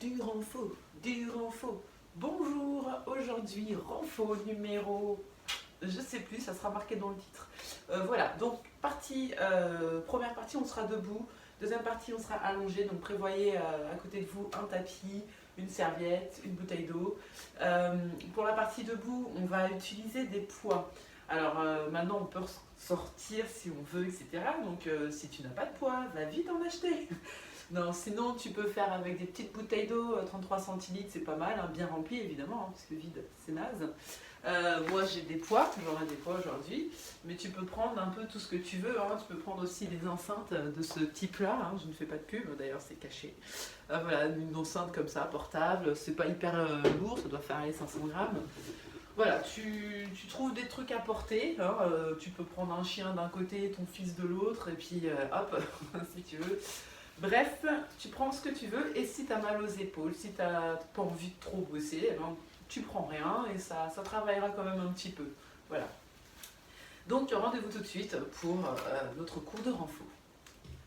du renfort, du renfort. Bonjour, aujourd'hui renfort numéro, je sais plus, ça sera marqué dans le titre. Voilà, donc première partie on sera debout, deuxième partie on sera allongé, donc prévoyez à côté de vous un tapis, une serviette, une bouteille d'eau. Pour la partie debout, on va utiliser des poids. Alors maintenant on peut sortir si on veut, etc. Donc si tu n'as pas de poids, va vite en acheter. Non, sinon tu peux faire avec des petites bouteilles d'eau, 33 centilitres, c'est pas mal, hein, bien rempli évidemment, hein, parce que vide c'est naze. Moi j'ai des poids, j'aurai des poids aujourd'hui, mais tu peux prendre un peu tout ce que tu veux, hein. Tu peux prendre aussi des enceintes de ce type-là, hein. Je ne fais pas de pub, d'ailleurs c'est caché. Voilà, une enceinte comme ça, portable, c'est pas hyper lourd, ça doit faire les 500 grammes. Voilà, tu trouves des trucs à porter, hein, tu peux prendre un chien d'un côté, ton fils de l'autre, et puis hop, si tu veux. Bref, tu prends ce que tu veux, et si tu as mal aux épaules, si tu n'as pas envie de trop bosser, eh ben, tu prends rien, et ça travaillera quand même un petit peu. Voilà. Donc rendez-vous tout de suite pour notre cours de renfort.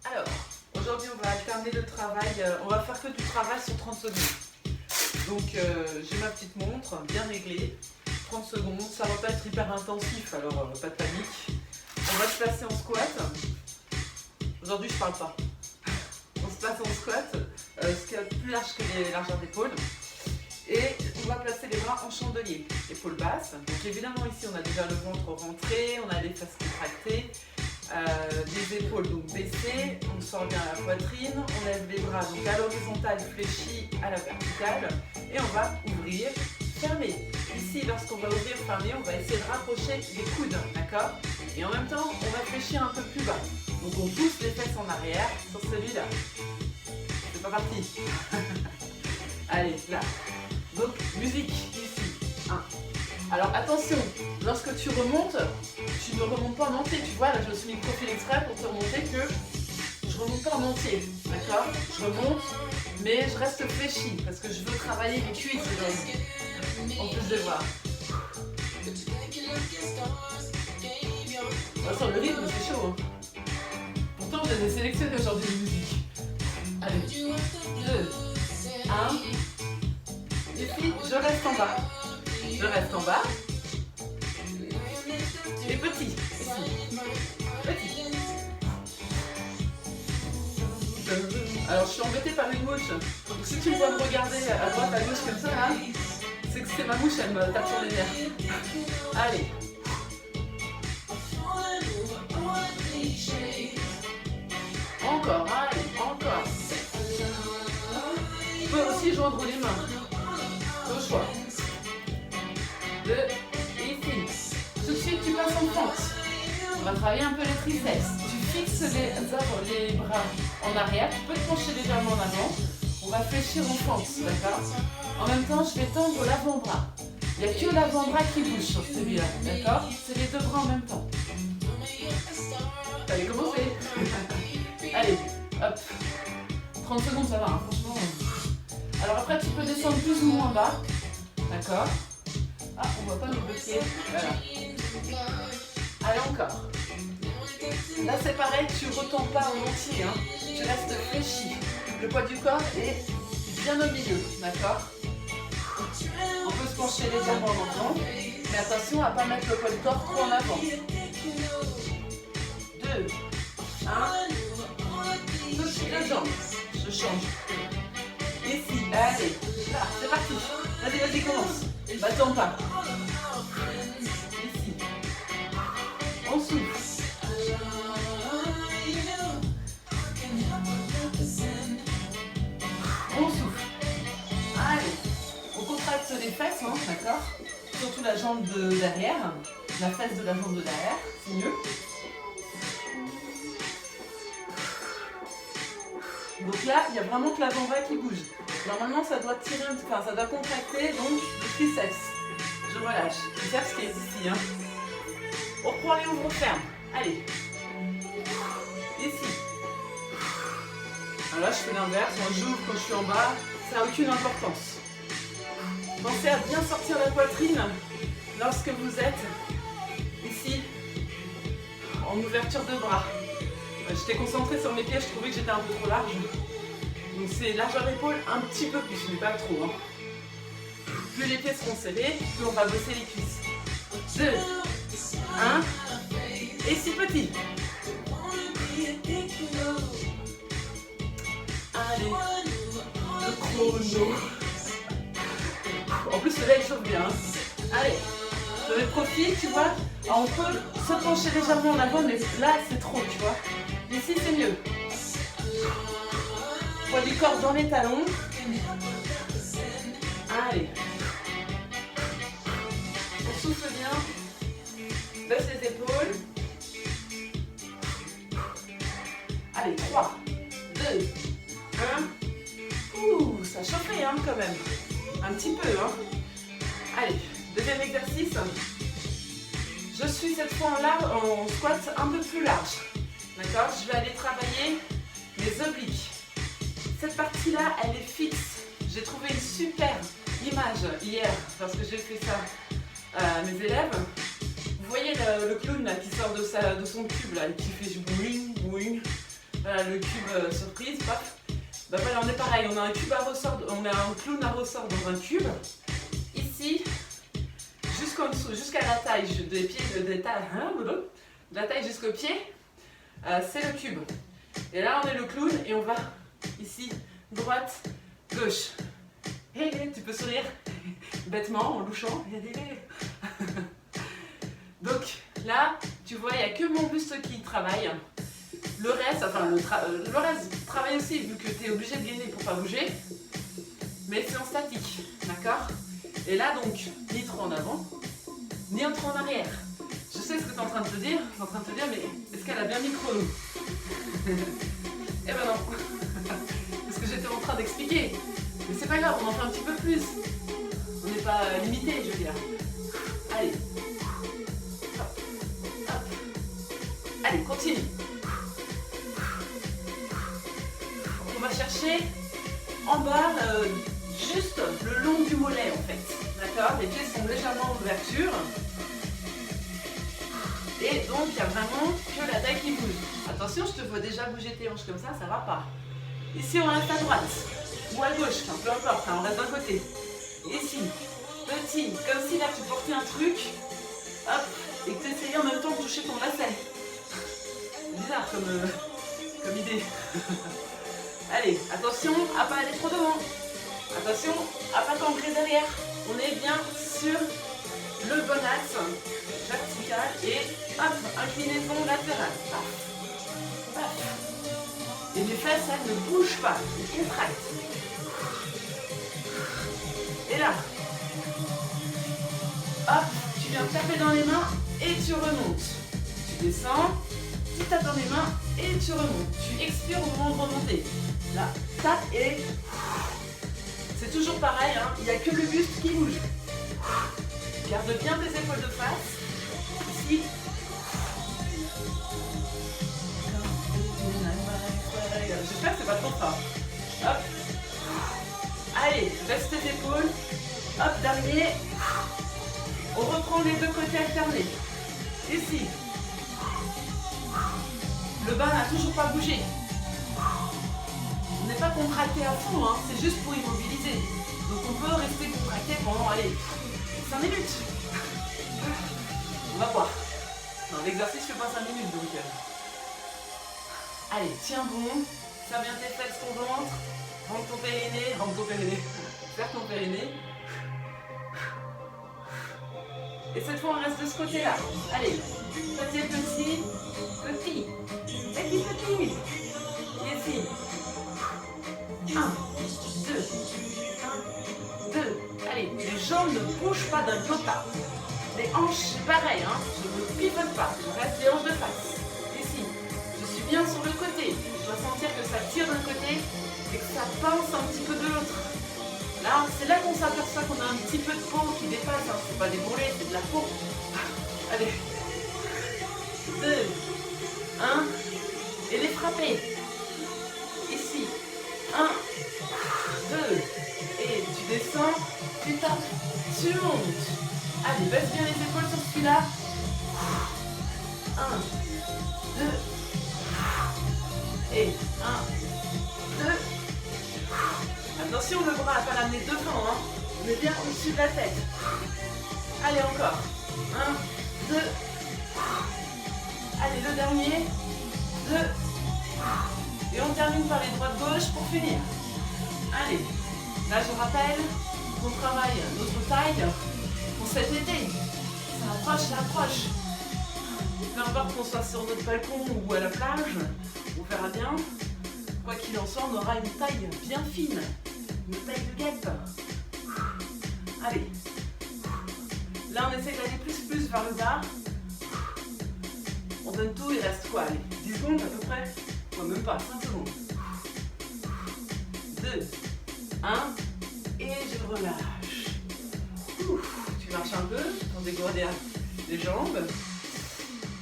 Alors, aujourd'hui on va alterner le travail, on va faire que du travail sur 30 secondes. Donc j'ai ma petite montre bien réglée, 30 secondes, ça va pas être hyper intensif, alors pas de panique. On va se placer en squat. Aujourd'hui je parle pas. On se place en squat, ce qui est plus large que les largeurs d'épaule. Et on va placer les bras en chandelier, épaules basses. Donc évidemment ici on a déjà le ventre rentré, on a les fesses contractées, les épaules donc baissées, on sort bien la poitrine, on lève les bras donc à l'horizontale fléchis à la verticale et on va ouvrir, fermer. Ici lorsqu'on va ouvrir, fermer, on va essayer de rapprocher les coudes, d'accord? Et en même temps on va fléchir un peu plus bas. Donc on pousse les fesses en arrière sur celui-là. C'est pas parti. Allez, là. Donc musique ici. 1. Alors attention, lorsque tu remontes, tu ne remontes pas en entier. Tu vois, là je me suis mis le profil exprès pour te remonter que je remonte pas en entier. D'accord? Je remonte, mais je reste fléchi parce que je veux travailler les cuisses dedans. En plus de voir. Sur le rythme, c'est chaud. Hein. Pourtant, je les ai sélectionnés aujourd'hui les musiques. Allez, 2, 1. Et puis, je reste en bas. Je reste en bas. Et petit. Ici. Petit. Alors, je suis embêtée par une mouche. Donc, si tu me vois me regarder à droite, à gauche comme ça, là, c'est que c'est ma mouche, elle me tape sur les nerfs. Allez. Encore, allez, encore. Tu peux aussi joindre les mains. Au choix. 2, et ici. Tout de suite, tu passes en fente. On va travailler un peu les triceps. Tu fixes les bras en arrière. Tu peux te pencher légèrement en avant. On va fléchir en fente, d'accord? En même temps, je vais tendre l'avant-bras. Il n'y a que l'avant-bras qui bouge sur celui-là, d'accord? C'est les deux bras en même temps. Allez, commencez. Allez, hop. 30 secondes, ça va, hein, franchement. Alors après, tu peux descendre plus ou moins bas. D'accord? Ah, on voit pas mes deux pieds. Voilà. Allez, encore. Là, c'est pareil, tu ne retombes pas en entier. Hein. Tu restes fléchi. Le poids du corps est bien au milieu. D'accord? On peut se pencher légèrement en avant. Mais attention à ne pas mettre le poids du corps trop en avant. 2, 1. Deux jambes. Je change. Ici, allez. Là, c'est parti. Vas-y, vas-y, commence. Battons pas. Ici. On souffle. On souffle. Allez. On contracte les fesses, hein, d'accord? Surtout la jambe de derrière. La fesse de la jambe de derrière, c'est mieux. Donc là, il y a vraiment que l'avant-bras qui bouge. Normalement, ça doit tirer, enfin, ça doit contracter, donc le triceps. Je relâche. Triceps qui est ici. Hein. On reprend les ouvre, on ferme. Allez. Ici. Alors là, je fais l'inverse. Moi, j'ouvre quand je suis en bas. Ça n'a aucune importance. Pensez à bien sortir la poitrine lorsque vous êtes ici, en ouverture de bras. J'étais concentrée sur mes pieds, je trouvais que j'étais un peu trop large. Donc c'est largeur d'épaule un petit peu plus, mais pas trop. Hein. Plus les pieds seront serrés, plus on va bosser les cuisses. 2, 1, et 6 petits. Allez, le chrono. En plus, celui-là, il chauffe bien. Hein. Allez, je profite, tu vois. Alors, on peut se pencher légèrement en avant, mais là, c'est trop, tu vois. Ici, c'est mieux. Poids du corps dans les talons. Allez. On souffle bien. Baisse les épaules. Allez, 3, 2, 1. Ouh, ça chauffait hein, quand même. Un petit peu. Hein. Allez, deuxième exercice. Je suis cette fois en squat un peu plus large. D'accord? Je vais aller travailler mes obliques. Cette partie-là, elle est fixe. J'ai trouvé une super image hier parce que j'ai fait ça à mes élèves. Vous voyez le clown là, qui sort de son cube là, et qui fait boing, boing. Voilà, le cube surprise, paf. Ben voilà, on est pareil, on a un cube à ressort, on a un clown à ressort dans un cube. Ici, jusqu'en dessous, jusqu'à la taille des pieds, de la taille jusqu'au pied, c'est le cube. Et là, on est le clown et on va ici, droite, gauche. Hey, tu peux sourire bêtement en louchant. Donc là, tu vois, il n'y a que mon buste qui travaille. Le reste, enfin le reste travaille aussi vu que tu es obligé de gainer pour pas bouger. Mais c'est en statique, d'accord? Et là donc, ni trop en avant, ni trop en arrière. Je sais ce que tu es en train de te dire. Je suis en train de te dire, mais est-ce qu'elle a bien mis le chrono? Eh ben non. C'est ce que j'étais en train d'expliquer. Mais c'est pas grave, on en fait un petit peu plus. On n'est pas limité, je veux dire. Allez. Hop. Hop. Allez, continue. On va chercher en bas, juste le long du mollet en fait. D'accord? Les pieds sont légèrement en ouverture. Et donc, il n'y a vraiment que la taille qui bouge. Attention, je te vois déjà bouger tes hanches comme ça va pas. Ici, on reste à droite. Ou à gauche, enfin, peu importe, hein, on reste d'un côté. Ici, petit, comme si là tu portais un truc, hop, et que tu essayais en même temps de toucher ton lacet. Bizarre comme idée. Allez, attention à pas aller trop devant. Attention à pas t'ancrer derrière. On est bien sur le bon axe vertical et hop, inclinaison latérale. Paf, paf. Et les fesses, elles ne bougent pas, elles contractent. Et là, hop, tu viens taper dans les mains et tu remontes. Tu descends, tu tapes dans les mains et tu remontes. Tu expires au moment de remonter. Là, tape et c'est toujours pareil, hein, il n'y a que le buste qui bouge. Garde bien tes épaules de face. Ici. J'espère que c'est pas trop fort. Hop. Allez, baisse tes épaules. Hop, dernier. On reprend les deux côtés alternés. Ici. Le bas n'a toujours pas bougé. On n'est pas contracté à fond, hein, c'est juste pour immobiliser. Donc on peut rester contracté pendant, allez, 5 minutes. On va voir. Non, l'exercice ne fait pas 5 minutes, donc... Allez, tiens bon. Serre bien tes fesses, ton ventre. Rentre ton périnée. Serre ton périnée. Et cette fois, on reste de ce côté-là. Allez, petit. Et ici. 1, 2. Allez, les jambes ne bougent pas d'un iota. Les hanches, c'est pareil, hein. Je ne pivote pas. Je reste les hanches de face. Ici, je suis bien sur le côté. Je dois sentir que ça tire d'un côté et que ça pince un petit peu de l'autre. Là, c'est là qu'on s'aperçoit qu'on a un petit peu de peau qui dépasse. Hein. C'est pas des bourrelets, c'est de la peau. Allez. 2, 1. Et les frapper. Ici. 1, 2. Et tu descends, tu tapes, tu montes. Allez, baisse bien les épaules sur celui-là. 1, 2. Et 1, 2. Attention, le bras, pas l'amener devant, hein. On est bien au-dessus de la tête. Allez, encore. 1, 2. Allez, le dernier. 2. Et on termine par les droites-gauche pour finir. Allez. Là, je rappelle qu'on travaille notre taille pour cet été. Ça approche, ça approche. Peu importe qu'on soit sur notre balcon ou à la plage, on verra bien. Quoi qu'il en soit, on aura une taille bien fine. Une taille de guêpe. Allez. Là, on essaie d'aller plus vers le bas. On donne tout, il reste quoi? Allez, 10 secondes à peu près. Non, même pas, 5 secondes. 2, 1, et je relâche. Tu marches un peu pour dégourdir les jambes.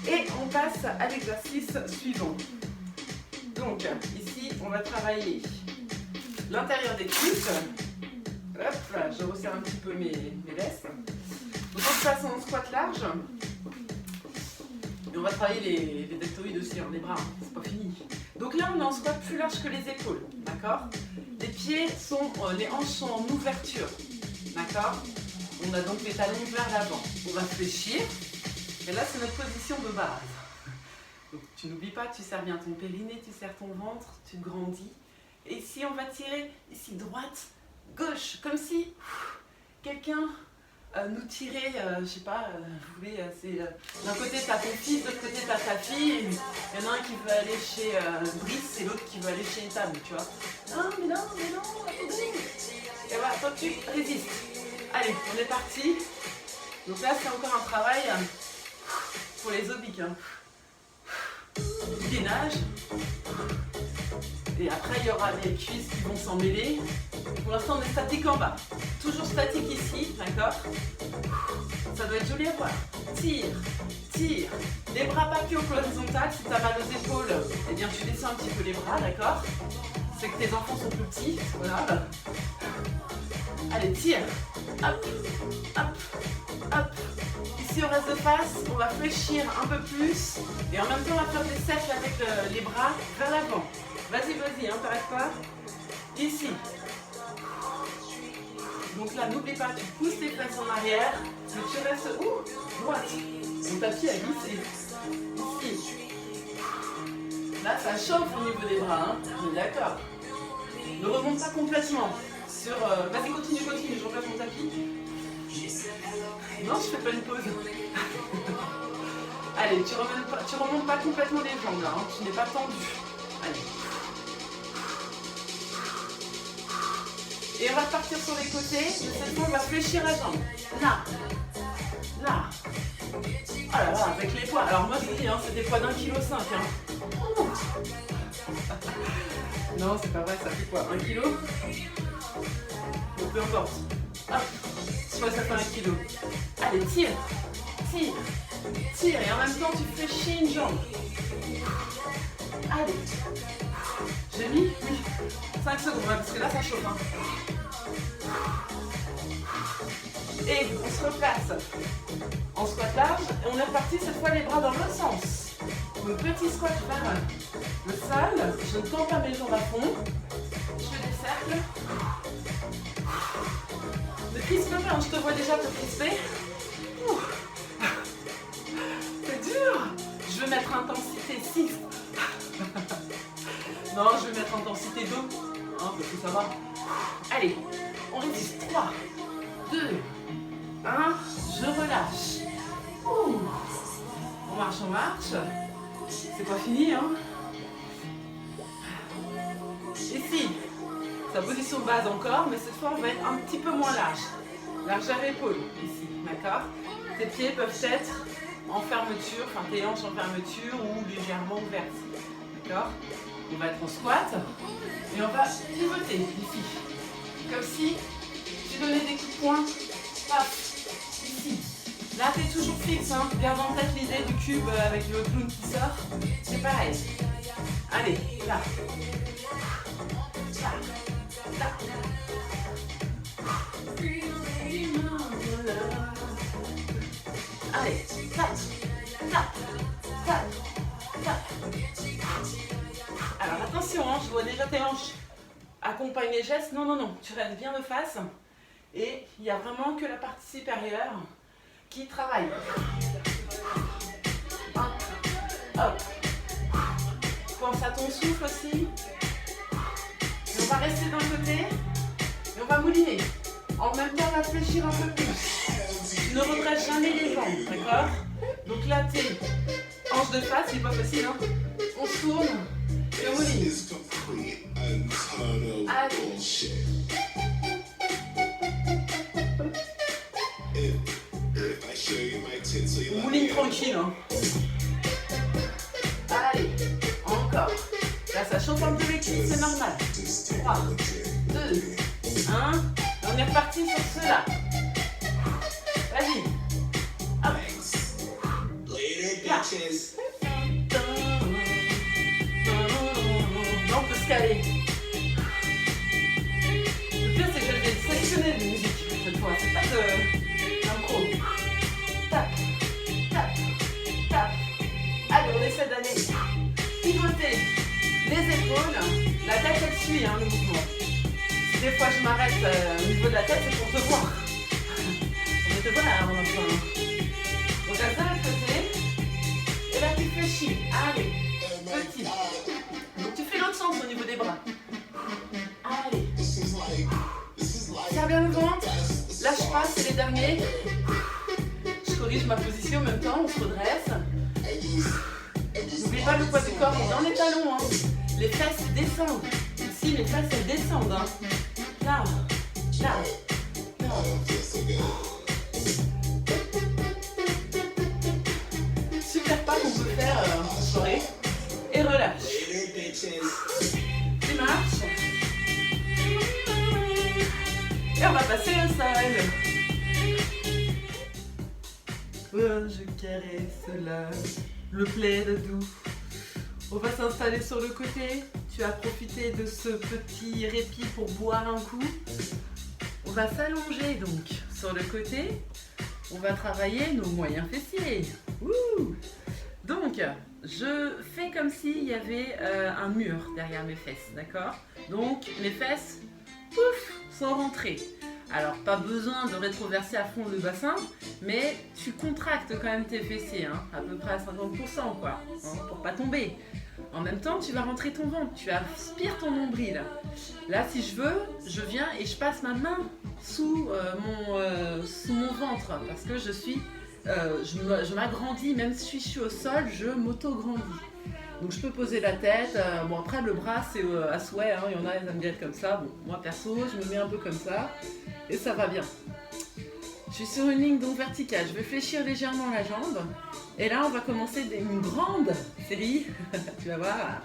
Et on passe à l'exercice suivant. Donc, ici, on va travailler l'intérieur des cuisses. Hop, là, je resserre un petit peu mes laisses. Donc, on se passe en squat large. Et on va travailler les deltoïdes aussi, hein, les bras, hein, c'est pas fini. Donc là, on est en squat plus large que les épaules, d'accord? Les pieds sont, les hanches sont en ouverture, d'accord? On a donc les talons vers l'avant. On va fléchir. Et là, c'est notre position de base. Donc, tu n'oublies pas, tu serres bien ton périnée, tu serres ton ventre, tu grandis. Et ici, on va tirer, ici, droite, gauche, comme si quelqu'un nous tirait, je sais pas, vous voulez, c'est d'un côté tu as ton fils, de l'autre côté tu as ta fille, il y en a un qui veut aller chez Brice et l'autre qui veut aller chez Ethan, tu vois. Non, attendez. Et voilà, toi tu résistes. Allez, on est parti. Donc là, c'est encore un travail pour les obliques. Hein. Gainage. Et après, il y aura les cuisses qui vont s'en mêler. Pour l'instant, on est statique en bas. Toujours statique ici, d'accord? Ça doit être joli à voir. Tire, tire. Les bras pas que au horizontal. Si tu as mal aux épaules, eh bien, tu descends un petit peu les bras, d'accord? C'est que tes enfants sont plus petits. Voilà. Allez, tire. Hop, hop, hop. Ici, on reste de face. On va fléchir un peu plus. Et en même temps, on va faire des cercles avec les bras vers l'avant. Vas-y, hein, t'arrêtes pas. Ici. Donc là, n'oublie pas, tu pousses tes fesses en arrière, mais tu restes droite. Ton tapis a glissé. Ici. Là, ça chauffe au niveau des bras, hein. On est d'accord. Ne remonte pas complètement. Sur, vas-y, continue, je replace mon tapis. Non, je fais pas une pause. Allez, tu remontes pas complètement les jambes là, hein. Tu n'es pas tendu. Allez. Et on va partir sur les côtés. De cette fois, on va fléchir la jambe. Là. Là. Oh là là, avec les poids. Alors moi, je dis, hein, c'est des poids d'1,5 kg. Hein. Non, c'est pas vrai, ça fait quoi? 1 kg? Donc peu importe. Hop. Soit ça fait 1 kg. Allez, tire. Tire. Tire. Et en même temps, tu fléchis une jambe. Allez. J'ai mis? Oui. 5 secondes, ouais, parce que là, ça chauffe. Hein. Et on se replace en squat large. Et on est reparti cette fois les bras dans l'autre sens. Donc petit squat vers le sol. Je ne tends pas mes jambes à fond. Je fais des cercles. Ne crispe pas, hein, je te vois déjà te crisper. C'est dur. Je vais mettre intensité 6. Non, je vais mettre intensité 2. Hein, parce que ça va. Allez, on résiste. 3, 2, 1. Je relâche. On marche. C'est pas fini, hein. Ici, sa position de base encore, mais cette fois, on va être un petit peu moins large. Largeur épaule, ici, d'accord? Tes pieds peuvent être en fermeture, enfin tes hanches en fermeture ou légèrement ouvertes, d'accord? On va être en squat et on va pivoter ici. Comme si tu donnais des coups de poing. Hop, ici. Là, tu es toujours fixe. Hein. Garde en tête l'idée du cube avec le clown qui sort. C'est pareil. Allez, là. Là. Là. Allez, tape, tape, tape, tape. Alors attention, hein, je vois déjà tes hanches à accompagne les gestes. Non, non, non, tu restes bien de face. Et il n'y a vraiment que la partie supérieure qui travaille. Hop, hop. Pense à ton souffle aussi. Et on va rester d'un côté et on va mouliner. En même temps, on va fléchir un peu plus. Ne redresse jamais les jambes, d'accord? Donc là, t'es hanche de face, c'est pas facile, hein? On se tourne et on mouline. Allez. On mouline tranquille, hein? Allez, encore. Là, ça chauffe un peu les cuisses, c'est normal. 3, 2, 1. On est reparti sur cela. Vas-y. Hop. Là. Là, on peut se caler. Le pire, c'est que je vais sélectionner de musique cette fois. C'est pas de l'impro. Tape, tape, tape. Allez, on essaie d'aller pivoter les épaules. La tête, elle suit le mouvement. Si des fois je m'arrête au niveau de la tête, c'est pour te voir. On te voit là, on entend. Donc, à ça, de côté. Et là, tu fléchis. Allez, petit. Donc, tu fais l'autre sens au niveau des bras. Allez. Serre bien le ventre. Lâche pas, c'est les derniers. Je corrige ma position en même temps, on se redresse. N'oublie pas le poids du corps est dans les talons. Hein. Les fesses descendent. Ici, les fesses, elles descendent. Hein. Là, là, là. Super pas qu'on peut faire en soirée. Et relâche. Tu marches. Et on va passer au sol. Oh, je caresse là, le plaid doux. On va s'installer sur le côté. Tu as profité de ce petit répit pour boire un coup. On va s'allonger donc sur le côté. On va travailler nos moyens fessiers. Ouh. Donc, je fais comme s'il y avait un mur derrière mes fesses, d'accord? Donc, mes fesses, pouf, sont rentrées. Alors, pas besoin de rétroverser à fond le bassin, mais tu contractes quand même tes fessiers, hein, à peu près à 50%, quoi, hein, pour pas tomber. En même temps, tu vas rentrer ton ventre, tu aspires ton nombril. Là, si je veux, je viens et je passe ma main sous mon ventre, parce que je m'agrandis, même si je suis au sol, je m'auto-grandis. Donc je peux poser la tête, bon après le bras c'est à souhait, hein, il y en a ils aiment bien être comme ça, bon moi perso je me mets un peu comme ça et ça va bien. Je suis sur une ligne donc verticale, je vais fléchir légèrement la jambe et là on va commencer une grande série, tu vas voir,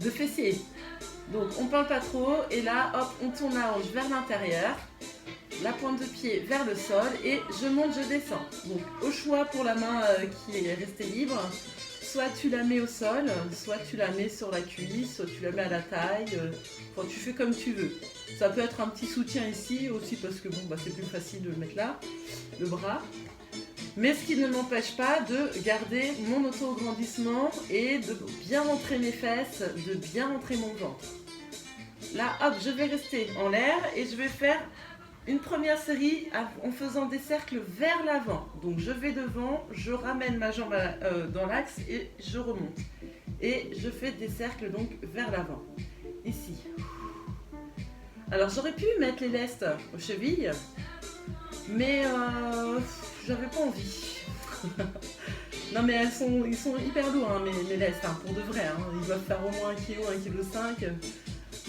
de fessiers. Donc on parle pas trop et là hop on tourne la hanche vers l'intérieur, la pointe de pied vers le sol et je monte, je descends. Donc au choix pour la main qui est restée libre. Soit tu la mets au sol, soit tu la mets sur la cuisse, soit tu la mets à la taille. Enfin, tu fais comme tu veux. Ça peut être un petit soutien ici aussi parce que bon, bah, c'est plus facile de le mettre là, le bras. Mais ce qui ne m'empêche pas de garder mon auto-grandissement et de bien rentrer mes fesses, de bien rentrer mon ventre. Là, hop, je vais rester en l'air et je vais faire une première série en faisant des cercles vers l'avant. Donc je vais devant, je ramène ma jambe dans l'axe et je remonte. Et je fais des cercles donc vers l'avant. Ici. Alors j'aurais pu mettre les lestes aux chevilles, mais j'avais pas envie. Non mais ils sont hyper lourds hein, mes lestes, hein, pour de vrai. Hein. Ils doivent faire au moins 1 kg, 1,5 kg.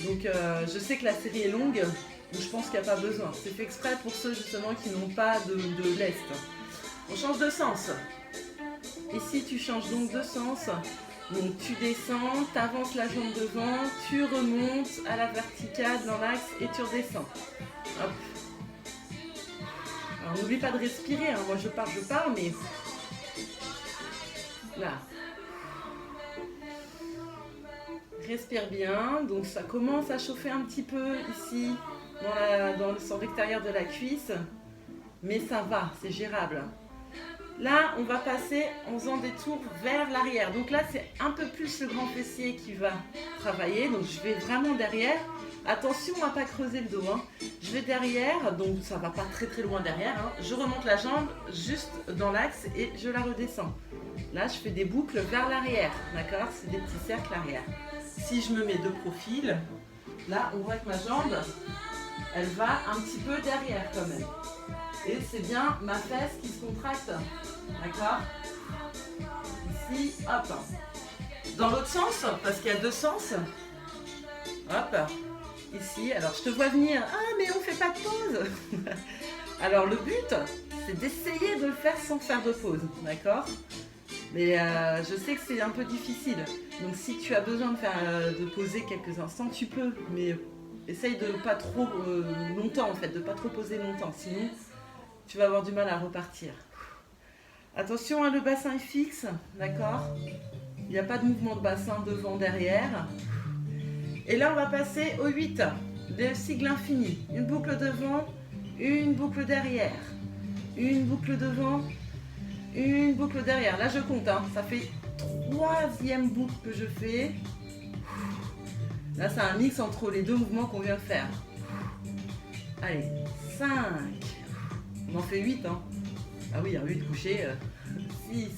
Donc je sais que la série est longue. Donc je pense qu'il n'y a pas besoin. C'est fait exprès pour ceux justement qui n'ont pas de lest. On change de sens. Ici tu changes donc de sens. Donc tu descends, tu avances la jambe devant, tu remontes à la verticale dans l'axe et tu redescends. Hop. Alors n'oublie pas de respirer. Hein. Moi je pars, mais là. Respire bien. Donc ça commence à chauffer un petit peu ici. Dans le sens extérieur de la cuisse, mais ça va, c'est gérable. Là, on va passer en faisant des tours vers l'arrière. Donc là, c'est un peu plus le grand fessier qui va travailler. Donc je vais vraiment derrière, Attention à ne pas creuser le dos. Hein. Je vais derrière, donc ça va pas très très loin derrière. Hein. Je remonte la jambe juste dans l'axe et je la redescends. Là, je fais des boucles vers l'arrière, d'accord? C'est des petits cercles arrière. Si je me mets de profil, là, on voit que ma jambe, elle va un petit peu derrière quand même. Et c'est bien ma fesse qui se contracte, d'accord? Ici, hop. Dans l'autre sens, parce qu'il y a deux sens. Hop. Ici, alors je te vois venir. Ah, mais on fait pas de pause. Alors le but, c'est d'essayer de le faire sans faire de pause, d'accord? Mais je sais que c'est un peu difficile. Donc si tu as besoin de poser quelques instants, tu peux. Mais essaye de pas trop longtemps en fait, de pas trop poser longtemps. Sinon, tu vas avoir du mal à repartir. Attention, hein, le bassin est fixe, d'accord? Il n'y a pas de mouvement de bassin devant, derrière. Et là, on va passer au 8, le sigle infini. Une boucle devant, une boucle derrière. Une boucle devant, une boucle derrière. Là, je compte, hein. Ça fait 3e boucle que je fais. Là, c'est un mix entre les deux mouvements qu'on vient de faire. Allez, 5. On en fait 8, hein. Ah oui, un 8 couché. 6.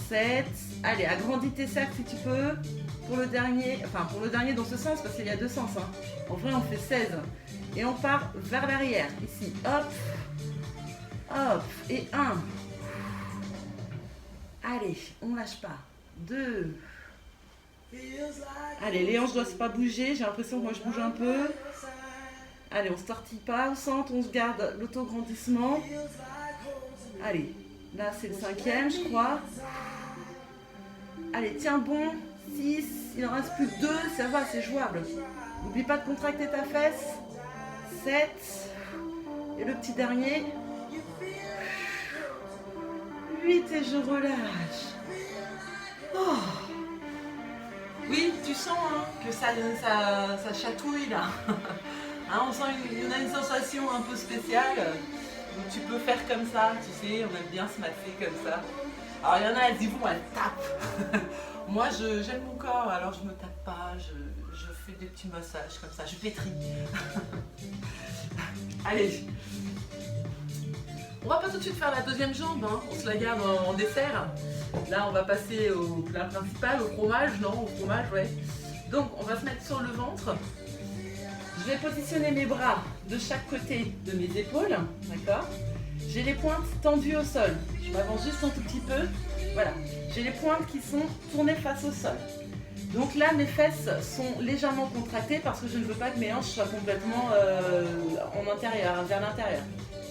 7. Allez, agrandis tes cercles si tu peux. Pour le dernier dans ce sens, parce qu'il y a deux sens. Hein. En vrai, on fait 16. Et on part vers l'arrière. Ici, hop. Hop. Et 1. Allez, on lâche pas. 2. Allez, les hanches ne doivent pas bouger. J'ai l'impression que moi, je bouge un peu. Allez, on ne se tortille pas au centre. On se garde l'autograndissement. Allez, là, c'est le 5e, je crois. Allez, tiens bon. 6. Il en reste plus que 2. Ça va, c'est jouable. N'oublie pas de contracter ta fesse. 7. Et le petit dernier. 8 et je relâche. Oh. Oui, tu sens hein, que ça chatouille là. Hein, on sent on a une sensation un peu spéciale. Donc tu peux faire comme ça, tu sais, on aime bien se masser comme ça. Alors il y en a, elles disent, bon, elles tapent. Moi, j'aime mon corps, alors je me tape pas, je fais des petits massages comme ça, je pétris. Allez. On va pas tout de suite faire la deuxième jambe, hein. On se la garde en dessert. Là, on va passer au plat principal, au fromage, non, au fromage, ouais. Donc, on va se mettre sur le ventre. Je vais positionner mes bras de chaque côté de mes épaules, d'accord? J'ai les pointes tendues au sol. Je m'avance juste un tout petit peu. Voilà. J'ai les pointes qui sont tournées face au sol. Donc là, mes fesses sont légèrement contractées parce que je ne veux pas que mes hanches soient complètement en intérieur, vers l'intérieur.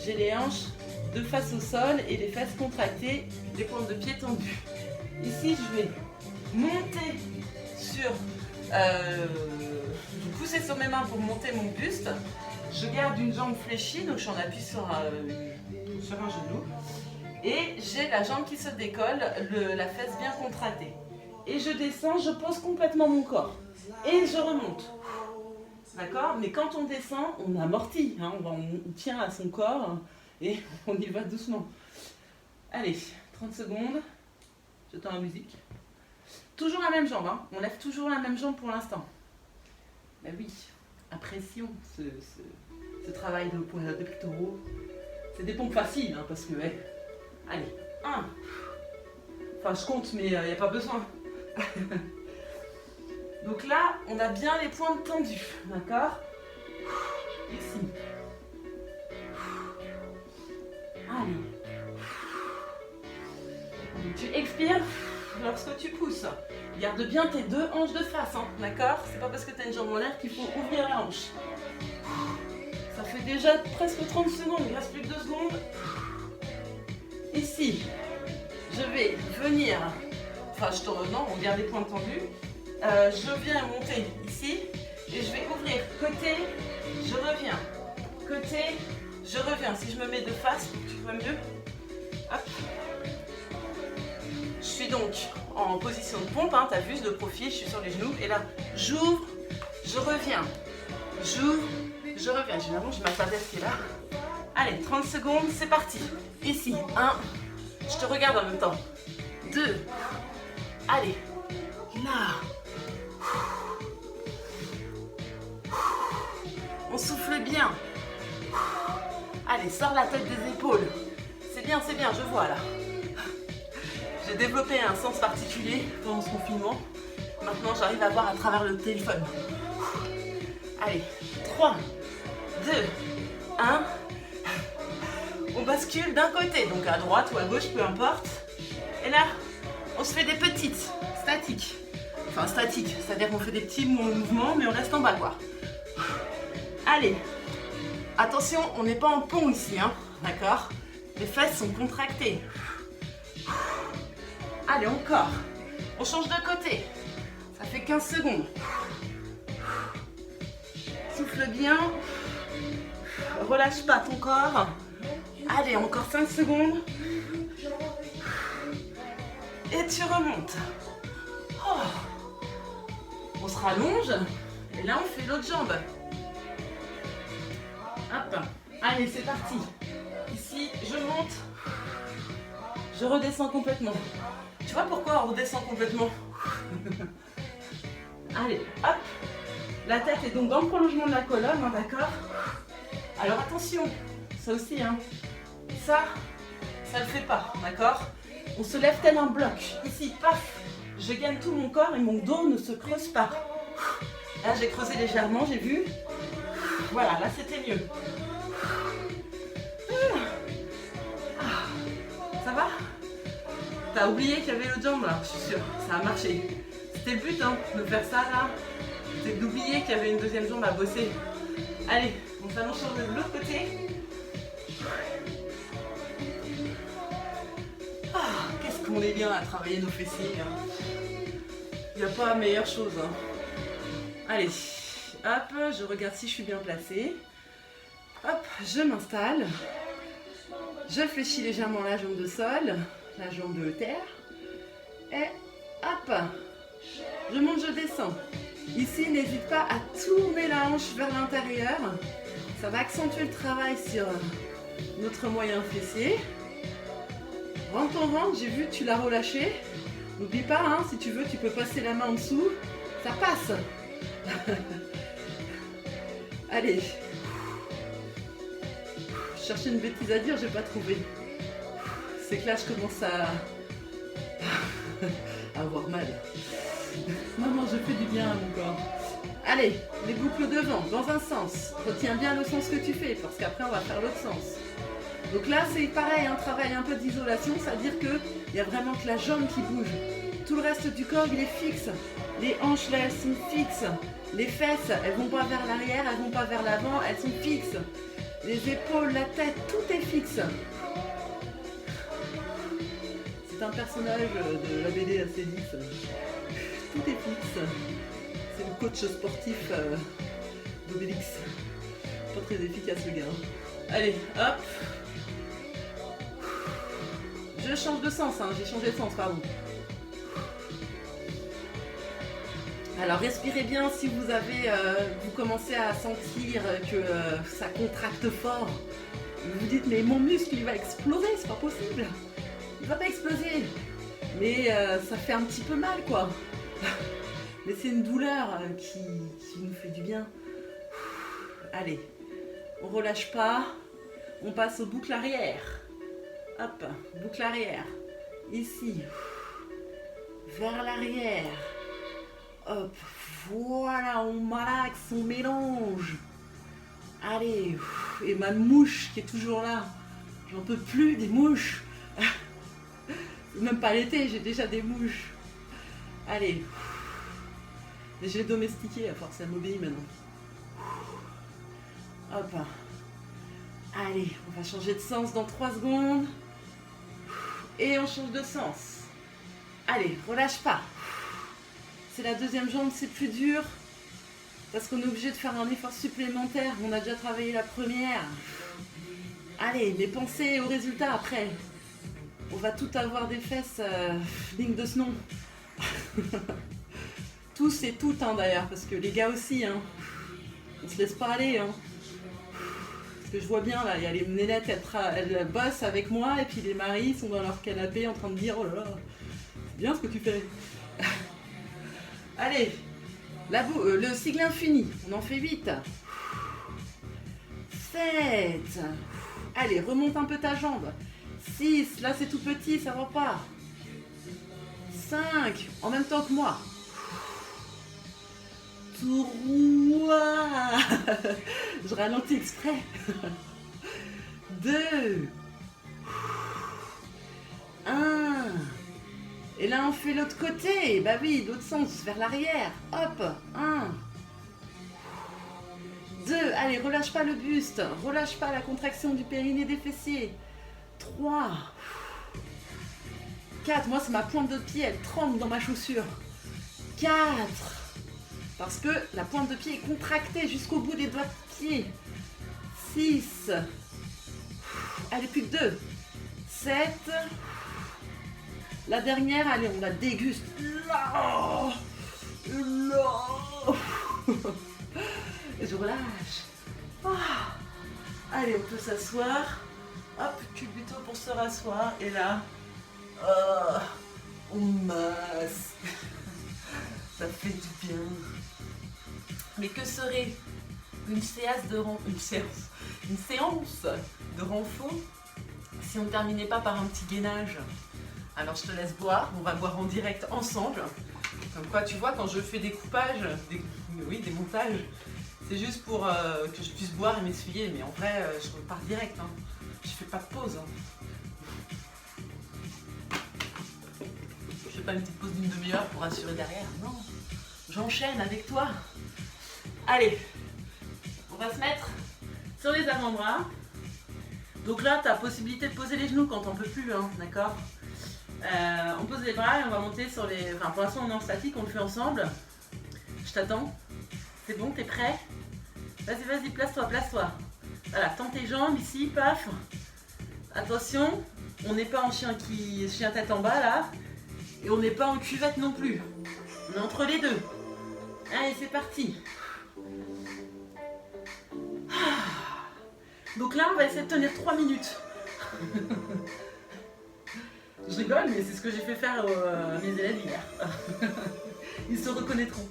J'ai les hanches de face au sol et les fesses contractées, les pointes de pied tendues. Ici, je vais monter sur... je vais pousser sur mes mains pour monter mon buste. Je garde une jambe fléchie, donc j'en appuie sur un genou. Et j'ai la jambe qui se décolle, la fesse bien contractée. Et je descends, je pose complètement mon corps. Et je remonte. D'accord? Mais quand on descend, on amortit. Hein, on tient à son corps et on y va doucement. Allez, 30 secondes. J'attends la musique. Toujours la même jambe. Hein. On lève toujours la même jambe pour l'instant. Ben oui, apprécions ce travail de pectoraux. C'est des pompes faciles, hein, parce que... Ouais. Allez, 1. Enfin, je compte, mais il n'y a pas besoin. Donc là, on a bien les pointes tendues, d'accord? Ici. Allez. Donc, tu expires lorsque tu pousses. Garde bien tes deux hanches de face, hein, d'accord? C'est pas parce que tu as une jambe en l'air qu'il faut ouvrir la hanche. Ça fait déjà presque 30 secondes, il ne reste plus que 2 secondes. Ici, je vais venir, enfin non, on garde les pointes tendues. Je viens monter ici et je vais ouvrir côté, je reviens, côté, je reviens. Si je me mets de face, tu vois mieux. Hop. Je suis donc en position de pompe, hein, tu as vu de profil, je suis sur les genoux et là, j'ouvre, je reviens, j'ouvre, je reviens. Généralement, j'ai ma fadesse qui est là. Allez, 30 secondes, c'est parti. Ici, 1, je te regarde en même temps. 2, allez, là, On souffle bien. Allez, sors la tête des épaules. C'est bien, je vois là. J'ai développé un sens particulier pendant ce confinement. Maintenant, j'arrive à voir à travers le téléphone. Allez, 3, 2, 1. On bascule d'un côté, donc à droite ou à gauche, peu importe. Et là, on se fait des petites, statiques. Enfin, statiques, c'est-à-dire qu'on fait des petits mouvements, mais on reste en bas, quoi. Allez, attention, on n'est pas en pont ici, hein, d'accord? Les fesses sont contractées. Allez, encore. On change de côté. Ça fait 15 secondes. Souffle bien. Relâche pas ton corps. Allez, encore 5 secondes. Et tu remontes. Oh. On se rallonge. Et là, on fait l'autre jambe. Hop. Allez, c'est parti. Ici, je monte. Je redescends complètement. Tu vois pourquoi on redescend complètement? Allez, hop. La tête est donc dans le prolongement de la colonne, hein, d'accord? Alors attention, ça aussi, hein. Ça le fait pas, d'accord? On se lève tel un bloc. Ici, paf, je gagne tout mon corps et mon dos ne se creuse pas. Là, j'ai creusé légèrement, j'ai vu. Voilà, là, c'était mieux. Ça va? T'as oublié qu'il y avait l'autre jambe là, je suis sûre. Ça a marché. C'était le but, hein, de faire ça là. C'était d'oublier qu'il y avait une deuxième jambe à bosser. Allez, on s'allonge sur de l'autre côté. Qu'est-ce qu'on est bien à travailler nos fessiers. Il n'y a pas meilleure chose. Hein. Allez, hop, je regarde si je suis bien placée. Hop, je m'installe. Je fléchis légèrement la jambe de sol, la jambe de terre. Et hop, je monte, je descends. Ici, n'hésite pas à tourner la hanche vers l'intérieur. Ça va accentuer le travail sur notre moyen fessier. Rentre ton ventre, j'ai vu que tu l'as relâché. N'oublie pas, hein, si tu veux, tu peux passer la main en dessous. Ça passe. Allez. Je cherchais une bêtise à dire, j'ai pas trouvé. C'est que là, je commence à avoir mal. Maman, je fais du bien à mon corps. Allez, les boucles devant, dans un sens. Retiens bien le sens que tu fais, parce qu'après, on va faire l'autre sens. Donc là, c'est pareil, un travail un peu d'isolation, c'est-à-dire qu'il y a vraiment que la jambe qui bouge. Tout le reste du corps, il est fixe. Les hanches, là, elles sont fixes. Les fesses, elles vont pas vers l'arrière, elles vont pas vers l'avant, elles sont fixes. Les épaules, la tête, tout est fixe. C'est un personnage de la BD Astérix. Tout est fixe. C'est le coach sportif d'Obélix. Pas très efficace le gars. Allez, hop. Je change de sens, hein. J'ai changé de sens, pardon. Alors respirez bien si vous commencez à sentir que ça contracte fort. Vous vous dites mais mon muscle il va exploser, c'est pas possible. Il va pas exploser. Mais ça fait un petit peu mal quoi. Mais c'est une douleur qui nous fait du bien. Allez, on relâche pas. On passe aux boucles arrière. Hop, boucle arrière. Ici. Vers l'arrière. Hop, voilà, on malaxe, on mélange. Allez, et ma mouche qui est toujours là. J'en peux plus des mouches. Même pas l'été, j'ai déjà des mouches. Allez. Mais je l'ai domestiqué, à force, elle m'obéit maintenant. Hop. Allez, on va changer de sens dans 3 secondes. Et on change de sens. Allez, relâche pas. C'est la deuxième jambe, c'est plus dur. Parce qu'on est obligé de faire un effort supplémentaire. On a déjà travaillé la première. Allez, mais pensez au résultat après. On va tout avoir des fesses digne de ce nom. Tous et toutes hein, d'ailleurs, parce que les gars aussi, hein. On se laisse pas aller. Hein. Parce que je vois bien là, il y a les nénettes, elles bossent avec moi, et puis les maris sont dans leur canapé en train de dire oh là là, c'est bien ce que tu fais. Allez, Le sigle infini, on en fait 8. 7. Allez, remonte un peu ta jambe. 6, là c'est tout petit, ça va pas. 5, en même temps que moi. 3. Je ralentis exprès. 2. 1. Et là on fait l'autre côté. Bah oui, l'autre sens, vers l'arrière. Hop, 1. 2, allez, relâche pas le buste, relâche pas la contraction du périnée des fessiers. 3. 4, moi c'est ma pointe de pied, elle tremble dans ma chaussure. 4. Parce que la pointe de pied est contractée jusqu'au bout des doigts de pied. 6. Allez, plus que 2. 7. La dernière, allez, on la déguste. Là. Je relâche. Ah. Allez, on peut s'asseoir. Hop, culbuto pour se rasseoir. Et là, on masse. Ça fait du bien. Mais que serait une séance de renfo si on ne terminait pas par un petit gainage? Alors je te laisse boire, on va boire en direct ensemble. Comme quoi, tu vois, quand je fais des coupages, des montages, c'est juste pour que je puisse boire et m'essuyer. Mais en vrai, je repars direct. Hein. Je fais pas de pause. Hein. Je fais pas une petite pause d'une demi-heure pour assurer derrière. Non, j'enchaîne avec toi. Allez, on va se mettre sur les avant-bras. Donc là, tu as possibilité de poser les genoux quand on peut plus, hein, d'accord. On pose les bras et on va monter sur les... Enfin, pour l'instant, on est en statique, on le fait ensemble. Je t'attends. C'est bon, t'es prêt? Vas-y, place-toi. Voilà, tends tes jambes ici, paf. Attention, on n'est pas en chien tête en bas, là. Et on n'est pas en cuvette non plus. On est entre les deux. Allez, c'est parti. Donc là, on va essayer de tenir 3 minutes. Je rigole, mais c'est ce que j'ai fait faire à mes élèves hier. Ils se reconnaîtront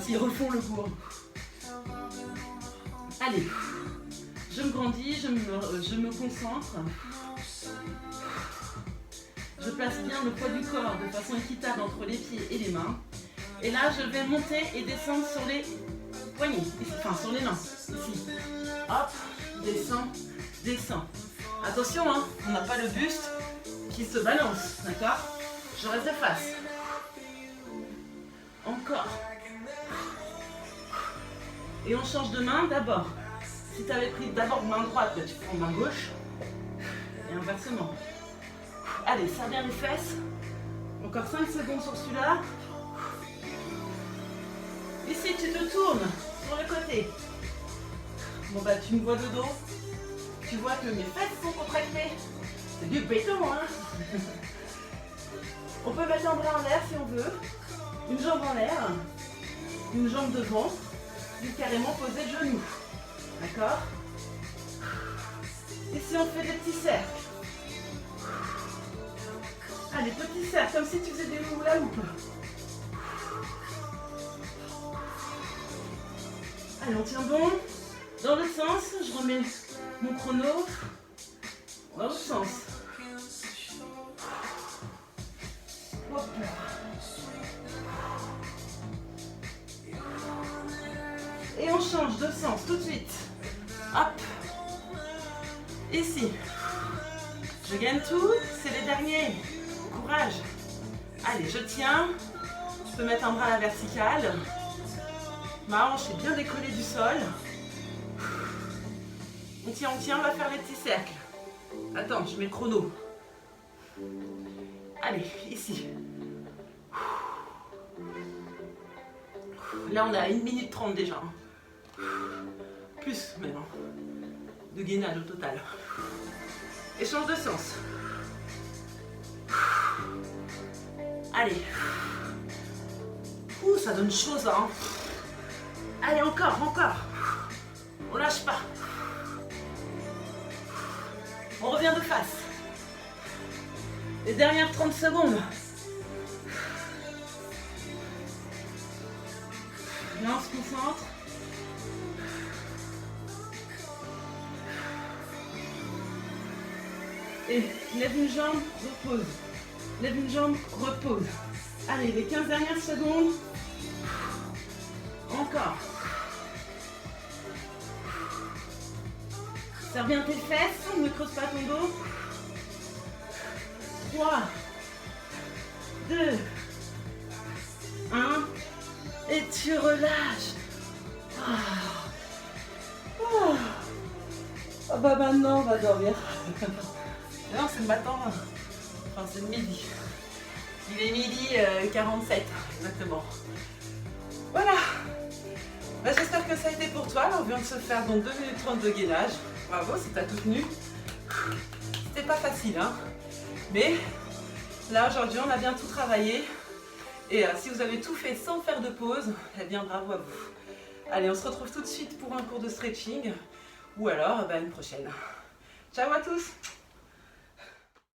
s'ils refont le cours. Allez, je me grandis, je me concentre. Je place bien le poids du corps de façon équitable entre les pieds et les mains. Et là, je vais monter et descendre sur les poignets, enfin sur les mains, ici. Hop, descends. Attention, hein, on n'a pas le buste qui se balance, d'accord? Je reste de face. Encore. Et on change de main d'abord. Si tu avais pris d'abord main droite, tu prends main gauche. Et inversement. Allez, serre bien les fesses. Encore 5 secondes sur celui-là. Ici, tu te tournes sur le côté. Bon bah, tu me vois de dos. Tu vois que mes fesses sont contractées. C'est du béton, hein. On peut mettre un bras en l'air si on veut. Une jambe en l'air. Une jambe devant. Puis carrément poser le genou. D'accord? Ici, on fait des petits cercles. Allez, petits cercles, comme si tu faisais des hula hoop. Allez, on tient bon. Dans l'autre sens, je remets mon chrono. Dans l'autre sens. Hop là. Et on change de sens tout de suite. Hop. Ici. Je gagne tout. C'est les derniers. Courage. Allez, je tiens. Je peux mettre un bras à la verticale. Ma hanche est bien décollée du sol. On tient, on va faire les petits cercles. Attends, je mets le chrono. Allez, ici. Là, on a 1 minute 30 déjà. Plus maintenant. De gainage au total. Et change de sens. Allez. Ouh, ça donne chaud ça. Hein. Allez, encore. On lâche pas. On revient de face. Les dernières 30 secondes. Là, on se concentre. Et lève une jambe, repose. Lève une jambe, repose. Allez, les 15 dernières secondes. Encore. Serre bien tes fesses, ne creuse pas ton dos. 3, 2, 1. Et tu relâches. Ah bah maintenant on va dormir. Non, c'est le matin. Enfin, c'est le midi. Il est midi 47, exactement. Voilà. Bah, j'espère que ça a été pour toi. Alors, on vient de se faire donc 2 minutes 30 de gainage. Bravo, c'est ta toute nue. C'était pas facile, hein. Mais là, aujourd'hui, on a bien tout travaillé. Et si vous avez tout fait sans faire de pause, eh bien, bravo à vous. Allez, on se retrouve tout de suite pour un cours de stretching. Ou alors, une prochaine. Ciao à tous!